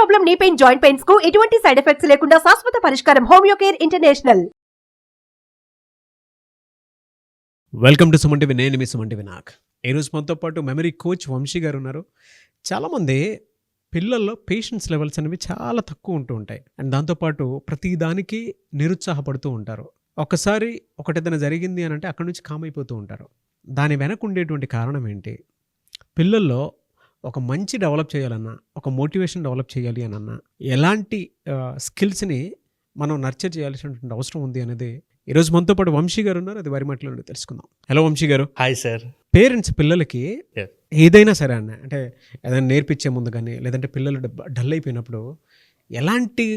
Problem knee pain joint pains కు ఎటువంటి side effects లేకుండా శాశ్వత పరిష్కారం homeo care international. Welcome to Suman TV. నేను మీ సుమన్ టీవీ నాగ్. ఈరోజు మనతో పాటు మెమరీ కోచ్ వంశీ గారు ఉన్నారు. చాలామంది పిల్లల్లో పేషెన్స్ లెవెల్స్ అనేవి చాలా తక్కువ ఉంటూ ఉంటాయి. అండ్ దాంతోపాటు ప్రతి దానికి నిరుత్సాహపడుతూ ఉంటారు. ఒకసారి ఒకటేదైనా జరిగింది అని అంటే అక్కడి నుంచి కామ్ అయిపోతూ ఉంటారు. దాని వెనక ఉండేటువంటి కారణం ఏంటి? పిల్లల్లో ఒక మంచి డెవలప్ చేయాలన్నా, ఒక మోటివేషన్ డెవలప్ చేయాలి అని అన్నా, ఎలాంటి స్కిల్స్ని మనం నర్చర్ చేయాల్సినటువంటి అవసరం ఉంది అనేది ఈరోజు మనతో పాటు వంశీ గారు ఉన్నారు. అది వారి మాటలో తెలుసుకుందాం. హలో వంశీ గారు. Hi sir. పేరెంట్స్ పిల్లలకి ఏదైనా సరే అన్న అంటే ఏదైనా నేర్పించే ముందు కానీ లేదంటే పిల్లలు డల్ అయిపోయినప్పుడు ఎలాంటి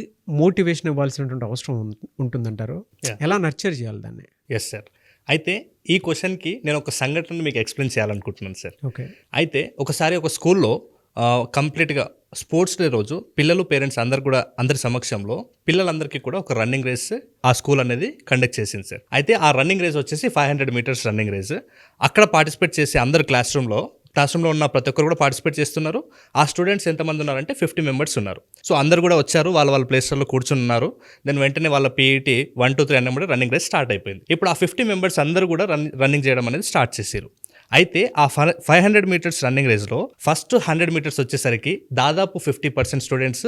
మోటివేషన్ ఇవ్వాల్సినటువంటి అవసరం ఉంటుందంటారు? ఎలా నర్చర్ చేయాలి దాన్ని? Yes sir. అయితే ఈ క్వశ్చన్కి నేను ఒక సంఘటన మీకు ఎక్స్ప్లెయిన్ చేయాలనుకుంటున్నాను సార్. ఓకే. అయితే ఒకసారి ఒక స్కూల్లో కంప్లీట్గా స్పోర్ట్స్ డే రోజు పిల్లలు పేరెంట్స్ అందరి సమక్షంలో పిల్లలందరికీ కూడా ఒక రన్నింగ్ రేస్ ఆ స్కూల్ అనేది కండక్ట్ చేసింది సార్. అయితే ఆ రన్నింగ్ రేస్ వచ్చేసి 500 మీటర్స్ రన్నింగ్ రేస్. అక్కడ పార్టిసిపేట్ చేసే అందరు క్లాస్ రూమ్లో ఉన్న ప్రతి ఒక్కరు కూడా పార్టిసిపేట్ చేస్తున్నారు. ఆ స్టూడెంట్స్ ఎంతమంది ఉన్నారంటే 50 మెంబర్స్ ఉన్నారు. సో అందరు కూడా వచ్చారు, వాళ్ళ ప్లేస్లలో కూర్చున్నారు. దెన్ వెంటనే వాళ్ళ పీఈటీ 1, 2, 3 అన్నప్పుడు రన్నింగ్ రేస్ స్టార్ట్ అయిపోయింది. ఇప్పుడు ఆ 50 మెంబర్స్ అందరూ కూడా రన్నింగ్ చేయడం అనేది స్టార్ట్ చేశారు. అయితే ఆ 500 మీటర్స్ రన్నింగ్ రేస్లో ఫస్ట్ 100 మీటర్స్ వచ్చేసరికి దాదాపు 50% స్టూడెంట్స్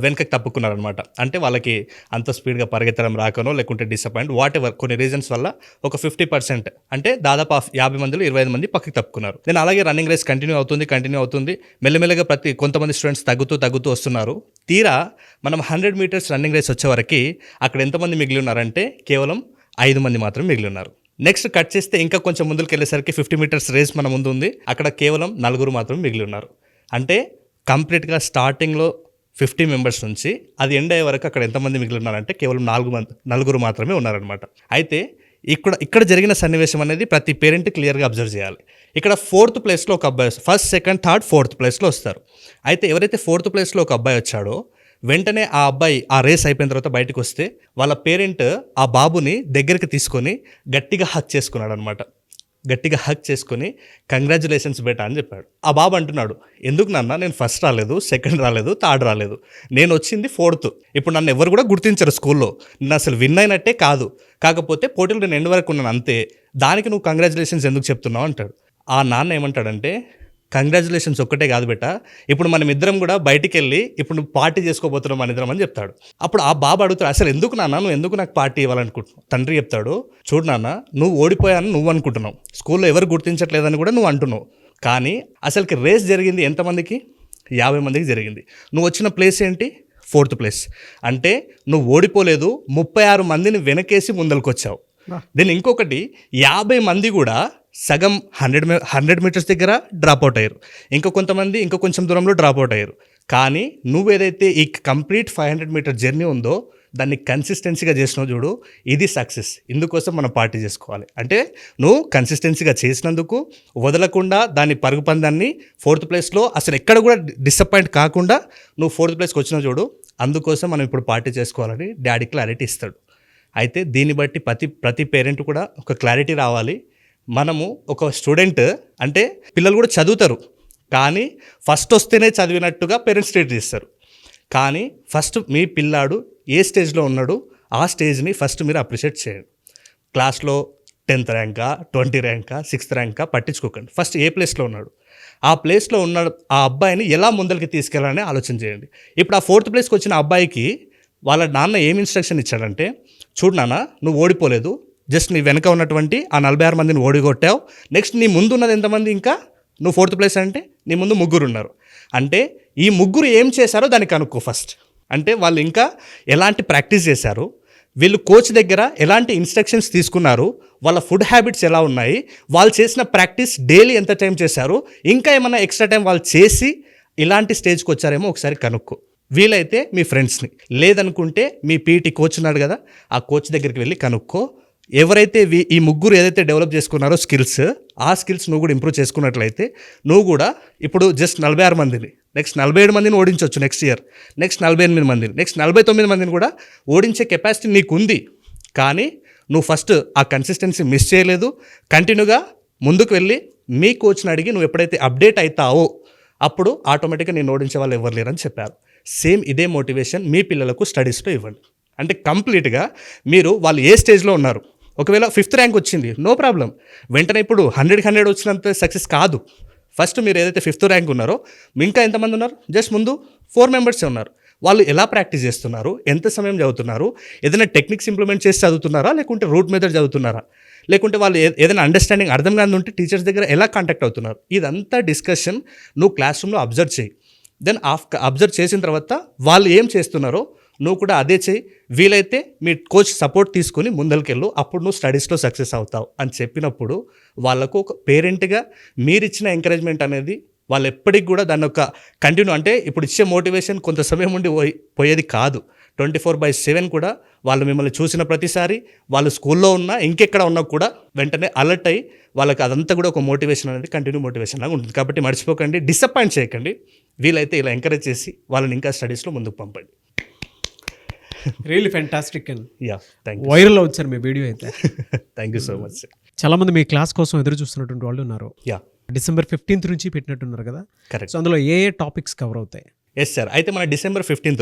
వెనకకి తప్పుకున్నారనమాట. అంటే వాళ్ళకి అంత స్పీడ్గా పరిగెత్తడం రాకనో లేకుంటే డిసప్పాయింట్ వాట్ ఎవర్ కొన్ని రీజన్స్ వల్ల ఒక 50% అంటే దాదాపు 50 మందిలో 25 మంది పక్కకి తప్పుకున్నారు. నేను అలాగే రన్నింగ్ రేస్ కంటిన్యూ అవుతుంది. మెల్లమెల్లగా కొంతమంది స్టూడెంట్స్ తగ్గుతూ వస్తున్నారు. తీరా మనం 100 మీటర్స్ రన్నింగ్ రేస్ వచ్చే వరకు అక్కడ ఎంతమంది మిగిలి ఉన్నారంటే కేవలం 5 మంది మాత్రం మిగిలి ఉన్నారు. నెక్స్ట్ కట్ చేస్తే ఇంకా కొంచెం ముందుకు వెళ్ళేసరికి 50 మీటర్స్ రేస్ మన ముందు ఉంది. అక్కడ కేవలం 4 మాత్రం మిగిలి ఉన్నారు. అంటే కంప్లీట్గా స్టార్టింగ్లో 50 మెంబర్స్ నుంచి అది ఎండ్ అయ్యే వరకు అక్కడ ఎంతమంది మిగిలి ఉన్నారంటే కేవలం 4 మాత్రమే ఉన్నారనమాట. అయితే ఇక్కడ జరిగిన సన్నివేశం అనేది ప్రతి పేరెంట్ క్లియర్గా అబ్జర్వ్ చేయాలి. ఇక్కడ 4th ప్లేస్లో ఒక అబ్బాయి వస్తారు. 1st, 2nd, 3rd, 4th ప్లేస్లో వస్తారు. అయితే ఎవరైతే 4th ప్లేస్లో ఒక అబ్బాయి వచ్చాడో వెంటనే ఆ అబ్బాయి ఆ రేస్ అయిపోయిన తర్వాత బయటకు వస్తే వాళ్ళ పేరెంట్ ఆ బాబుని దగ్గరికి తీసుకొని గట్టిగా హక్ చేసుకున్నాడు అనమాట. గట్టిగా హక్ చేసుకొని కంగ్రాచులేషన్స్ బేటా అని చెప్పాడు. ఆ బాబు అంటున్నాడు, ఎందుకు నాన్న నేను 1st రాలేదు, 2nd రాలేదు, 3rd రాలేదు, నేను వచ్చింది 4th. ఇప్పుడు నన్ను ఎవరు కూడా గుర్తించరు స్కూల్లో, నేను అసలు విన్ అయినట్టే కాదు, కాకపోతే పోటీలు నేను ఎండ్ వరకు ఉన్నాను అంతే, దానికి నువ్వు కంగ్రాచులేషన్స్ ఎందుకు చెప్తున్నావు అంటాడు. ఆ నాన్న ఏమంటాడంటే, కంగ్రాచులేషన్స్ ఒక్కటే కాదు బేట, ఇప్పుడు మనం ఇద్దరం కూడా బయటికి వెళ్ళి ఇప్పుడు నువ్వు పార్టీ చేసుకోబోతున్నాం మన ఇద్దరం అని చెప్తాడు. అప్పుడు ఆ బాబు అడుగుతాడు, అసలు ఎందుకు నాన్న, నువ్వు ఎందుకు నాకు పార్టీ ఇవ్వాలనుకుంటున్నావు? తండ్రి చెప్తాడు, చూడు నాన్న, నువ్వు ఓడిపోయాను నువ్వు అనుకుంటున్నావు, స్కూల్లో ఎవరు గుర్తించట్లేదని కూడా నువ్వు అంటున్నావు, కానీ అసలుకి రేస్ జరిగింది ఎంతమందికి? 50 మందికి జరిగింది. నువ్వు వచ్చిన ప్లేస్ ఏంటి? 4th place. అంటే నువ్వు ఓడిపోలేదు, 36 మందిని వెనకేసి ముందరికి వచ్చావు. దీని ఇంకొకటి 50 మంది కూడా సగం 100 మీటర్స్ దగ్గర డ్రాప్ అవుట్ అయ్యారు, ఇంకా కొంతమంది ఇంకా కొంచెం దూరంలో డ్రాప్ అవుట్ అయ్యారు. కానీ నువ్వేదైతే ఈ కంప్లీట్ 500 మీటర్ జర్నీ ఉందో దాన్ని కన్సిస్టెన్సీగా చేసినావు చూడు, ఇది సక్సెస్. ఇందుకోసం మనం పార్టీ చేసుకోవాలి. అంటే నువ్వు కన్సిస్టెన్సీగా చేసినందుకు, వదలకుండా దాని పరుగు పందాన్ని 4th ప్లేస్లో అసలు ఎక్కడ కూడా డిసప్పాయింట్ కాకుండా నువ్వు 4th ప్లేస్కి వచ్చినావు చూడు, అందుకోసం మనం ఇప్పుడు పార్టీ చేసుకోవాలని డాడీ క్లారిటీ ఇస్తాడు. అయితే దీన్ని బట్టి ప్రతి పేరెంట్ కూడా ఒక క్లారిటీ రావాలి. మనము ఒక స్టూడెంట్ అంటే పిల్లలు కూడా చదువుతారు, కానీ ఫస్ట్ వస్తేనే చదివినట్టుగా పేరెంట్స్ ట్రీట్ చేస్తారు. కానీ ఫస్ట్ మీ పిల్లాడు ఏ స్టేజ్లో ఉన్నాడు ఆ స్టేజ్ని ఫస్ట్ మీరు అప్రిషియేట్ చేయండి. క్లాస్లో 10th ర్యాంకా, 20 ర్యాంకా, 6th ర్యాంకా పట్టించుకోకండి. ఫస్ట్ ఏ ప్లేస్లో ఉన్నాడు, ఆ ప్లేస్లో ఉన్నాడు ఆ అబ్బాయిని ఎలా ముందరికి తీసుకెళ్ళాలని ఆలోచన చేయండి. ఇప్పుడు ఆ 4th ప్లేస్కి వచ్చిన అబ్బాయికి వాళ్ళ నాన్న ఏం ఇన్స్ట్రక్షన్ ఇచ్చాడంటే, చూడు నాన్న, నువ్వు ఓడిపోలేదు, జస్ట్ నీ వెనక ఉన్నటువంటి ఆ 46 మందిని ఓడిగొట్టావు. నెక్స్ట్ నీ ముందు ఉన్నది ఎంతమంది? ఇంకా నువ్వు 4th ప్లేస్ అంటే నీ ముందు 3 ఉన్నారు. అంటే ఈ 3 ఏం చేశారో దాన్ని కనుక్కో ఫస్ట్. అంటే వాళ్ళు ఇంకా ఎలాంటి ప్రాక్టీస్ చేశారు, వీళ్ళు కోచ్ దగ్గర ఎలాంటి ఇన్స్ట్రక్షన్స్ తీసుకున్నారు, వాళ్ళ ఫుడ్ హ్యాబిట్స్ ఎలా ఉన్నాయి, వాళ్ళు చేసిన ప్రాక్టీస్ డైలీ ఎంత టైం చేశారు, ఇంకా ఏమన్నా ఎక్స్ట్రా టైం వాళ్ళు చేసి ఇలాంటి స్టేజ్కి వచ్చారేమో ఒకసారి కనుక్కో. వీలైతే మీ ఫ్రెండ్స్ని, లేదనుకుంటే మీ పీటీ కోచ్ ఉన్నాడు కదా, ఆ కోచ్ దగ్గరికి వెళ్ళి కనుక్కో. ఎవరైతే ఈ 3 ఏదైతే డెవలప్ చేసుకున్నారో స్కిల్స్, ఆ స్కిల్స్ నువ్వు కూడా ఇంప్రూవ్ చేసుకున్నట్లయితే నువ్వు కూడా ఇప్పుడు జస్ట్ 46 మందిని, నెక్స్ట్ 47 మందిని ఓడించవచ్చు నెక్స్ట్ ఇయర్, నెక్స్ట్ 48 మందిని, నెక్స్ట్ 49 మందిని కూడా ఓడించే కెపాసిటీ నీకు ఉంది. కానీ నువ్వు ఫస్ట్ ఆ కన్సిస్టెన్సీ మిస్ చేయలేదు, కంటిన్యూగా ముందుకు వెళ్ళి మీ కోచ్ని అడిగి నువ్వు ఎప్పుడైతే అప్డేట్ అవుతావో అప్పుడు ఆటోమేటిక్గా నేను ఓడించే వాళ్ళు ఎవరు లేరని చెప్పారు. సేమ్ ఇదే మోటివేషన్ మీ పిల్లలకు స్టడీస్లో ఇవ్వండి. అంటే కంప్లీట్గా మీరు వాళ్ళు ఏ స్టేజ్లో ఉన్నారు, ఒకవేళ 5th ర్యాంక్ వచ్చింది, నో ప్రాబ్లం, వెంటనే ఇప్పుడు 100 వచ్చినంత సక్సెస్ కాదు. ఫస్ట్ మీరు ఏదైతే 5th ర్యాంక్ ఉన్నారో ఇంకా ఎంతమంది ఉన్నారు, జస్ట్ ముందు 4 మెంబర్సే ఉన్నారు. వాళ్ళు ఎలా ప్రాక్టీస్ చేస్తున్నారు, ఎంత సమయం చదువుతున్నారు, ఏదైనా టెక్నిక్స్ ఇంప్లిమెంట్ చేసి చదువుతున్నారా, లేకుంటే రూట్ మెథడ్ చదువుతున్నారా, లేకుంటే వాళ్ళు ఏదైనా అండర్స్టాండింగ్ అర్థం కాని ఉంటే టీచర్స్ దగ్గర ఎలా కాంటాక్ట్ అవుతున్నారు, ఇదంతా డిస్కషన్ నువ్వు క్లాస్ రూమ్లో అబ్జర్వ్ చేయి. దెన్ అబ్జర్వ్ చేసిన తర్వాత వాళ్ళు ఏం చేస్తున్నారో నువ్వు కూడా అదే చేయి. వీలైతే మీ కోచ్ సపోర్ట్ తీసుకుని ముందరికెళ్ళు, అప్పుడు నువ్వు స్టడీస్లో సక్సెస్ అవుతావు అని చెప్పినప్పుడు వాళ్ళకు ఒక పేరెంట్గా మీరిచ్చిన ఎంకరేజ్మెంట్ అనేది వాళ్ళు ఎప్పటికి కూడా దాన్ని ఒక కంటిన్యూ, అంటే ఇప్పుడు ఇచ్చే మోటివేషన్ కొంత సమయం ఉండి పోయేది కాదు, 24/7 కూడా వాళ్ళు మిమ్మల్ని చూసిన ప్రతిసారి వాళ్ళు స్కూల్లో ఉన్నా ఇంకెక్కడ ఉన్నా కూడా వెంటనే అలర్ట్ అయ్యి వాళ్ళకి అదంతా కూడా ఒక మోటివేషన్ అనేది కంటిన్యూ మోటివేషన్ లాగా ఉంటుంది. కాబట్టి మర్చిపోకండి, డిసప్పాయింట్ చేయకండి, వీలైతే ఇలా ఎంకరేజ్ చేసి వాళ్ళని ఇంకా స్టడీస్లో ముందుకు పంపండి. Really fantastic and yeah, thank you, viral అవుతుంది సార్ మీ వీడియో అయితే. Thank you so much sir. చాలామంది మీ క్లాస్ కోసం ఎదురు చూస్తున్నటువంటి వాళ్ళు ఉన్నారు. యా, December 15th నుంచి పెట్టినట్టున్నారు కదా, కరెక్ట్. సో అందులో ఏ టాపిక్స్ కవర్ అవుతాయి? ఎస్ సార్, అయితే మన December 15th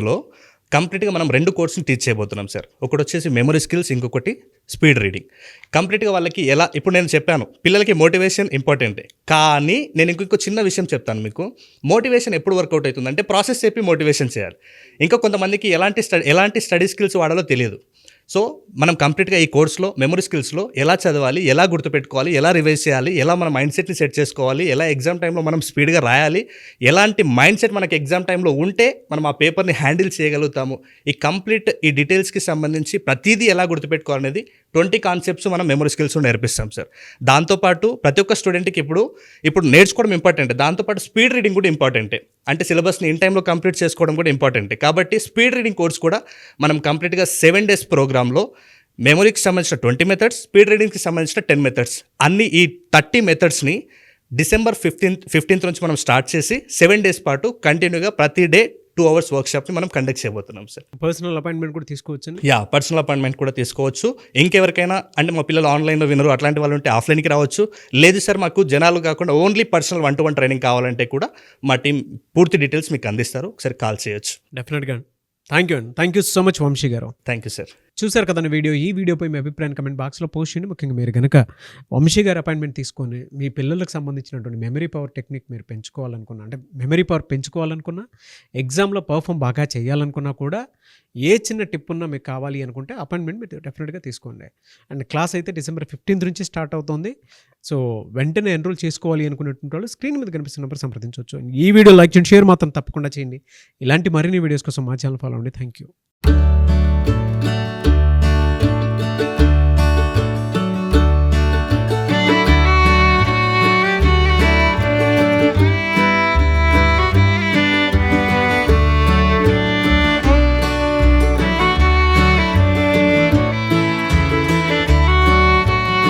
కంప్లీట్గా మనం 2 కోర్సుని టీచ్ చేయబోతున్నాం సార్. ఒకటి వచ్చేసి మెమరీ స్కిల్స్, ఇంకొకటి స్పీడ్ రీడింగ్. కంప్లీట్గా వాళ్ళకి ఎలా, ఇప్పుడు నేను చెప్పాను పిల్లలకి మోటివేషన్ ఇంపార్టెంటే, కానీ నేను ఇంకొక చిన్న విషయం చెప్తాను మీకు. మోటివేషన్ ఎప్పుడు వర్కౌట్ అవుతుంది అంటే ప్రాసెస్ చెప్పి మోటివేషన్ చేయాలి. ఇంకా కొంతమందికి ఎలాంటి స్టడీ స్కిల్స్ వాడాలో తెలియదు. సో మనం కంప్లీట్గా ఈ కోర్సులో మెమరీ స్కిల్స్లో ఎలా చదవాలి, ఎలా గుర్తుపెట్టుకోవాలి, ఎలా రివైజ్ చేయాలి, ఎలా మన మైండ్ సెట్ని సెట్ చేసుకోవాలి, ఎలా ఎగ్జామ్ టైంలో మనం స్పీడ్గా రాయాలి, ఎలాంటి మైండ్ సెట్ మనకి ఎగ్జామ్ టైంలో ఉంటే మనం ఆ పేపర్ని హ్యాండిల్ చేయగలుగుతాము, ఈ డీటెయిల్స్కి సంబంధించి ప్రతిదీ ఎలా గుర్తుపెట్టుకోవాలనేది 20 కాన్సెప్ట్స్ మనం మెమరీ స్కిల్స్ నేర్పిస్తాం సార్. దాంతోపాటు ప్రతి ఒక్క స్టూడెంట్కి ఇప్పుడు నేర్చుకోవడం ఇంపార్టెంట్, దాంతోపాటు స్పీడ్ రీడింగ్ కూడా ఇంపార్టెంటే. అంటే సిలబస్ని ఇన్ టైంలో కంప్లీట్ చేసుకోవడం కూడా ఇంపార్టెంటే. కాబట్టి స్పీడ్ రీడింగ్ కోర్స్ కూడా మనం కంప్లీట్గా 7 days ప్రోగ్రాంలో మెమరీకి సంబంధించిన 20 మెథడ్స్, స్పీడ్ రీడింగ్కి సంబంధించిన 10 మెథడ్స్, అన్ని ఈ 30 మెథడ్స్ని December 15th నుంచి మనం స్టార్ట్ చేసి 7 days పాటు కంటిన్యూగా ప్రతి డే 2 hours వర్క్షాప్ని మనం కండక్ట్ చేయబోతున్నాం సార్. పర్సనల్ అపాయింట్మెంట్ కూడా తీసుకోవచ్చు? యా, పర్సనల్ అపాయింట్మెంట్ కూడా తీసుకోవచ్చు. ఇంకెవరికైనా అంటే మా పిల్లలు ఆన్లైన్లో వినరు అట్లాంటి వాళ్ళు ఉంటే ఆఫ్లైన్కి రావచ్చు. లేదు సార్ మాకు జనాలు కాకుండా ఓన్లీ పర్సనల్ 1-to-1 ట్రైనింగ్ కావాలంటే కూడా మా టీం పూర్తి డీటెయిల్స్ మీకు అందిస్తారు, ఒకసారి కాల్ చేయొచ్చు. డెఫినెట్గా. థ్యాంక్ యూ అండి, thank you so much Vamshi గారు. Thank you sir. చూసారు కదండి వీడియో. ఈ వీడియోపై మీ అభిప్రాయం కమెంట్ బాక్స్లో పోస్ట్ చేయండి. ముఖ్యంగా మీరు కనుక వంశీ గారి అపాయింట్మెంట్ తీసుకొని మీ పిల్లలకు సంబంధించినటువంటి మెమరీ పవర్ టెక్నిక్ మీరు పెంచుకోవాలనుకున్నా, అంటే మెమరీ పవర్ పెంచుకోవాలనుకున్నా, ఎగ్జామ్లో పర్ఫామ్ బాగా చేయాలనుకున్నా కూడా ఏ చిన్న టిప్ ఉన్నా మీకు కావాలి అనుకుంటే అపాయింట్మెంట్ మీరు డెఫినెట్గా తీసుకోండి. అండ్ క్లాస్ అయితే December 15th నుంచి స్టార్ట్ అవుతుంది. సో వెంటనే ఎన్రోల్ చేసుకోవాలి అనుకునేటువంటి వాళ్ళు స్క్రీన్ మీద కనిపిస్తున్న నెంబర్ సంప్రదించవచ్చు. ఈ వీడియో లైక్ చేయండి, షేర్ మాత్రం తప్పకుండా చేయండి. ఇలాంటి మరిన్ని వీడియోస్ కోసం మా ఛానల్ ఫాలో అవ్వండి. Thank you.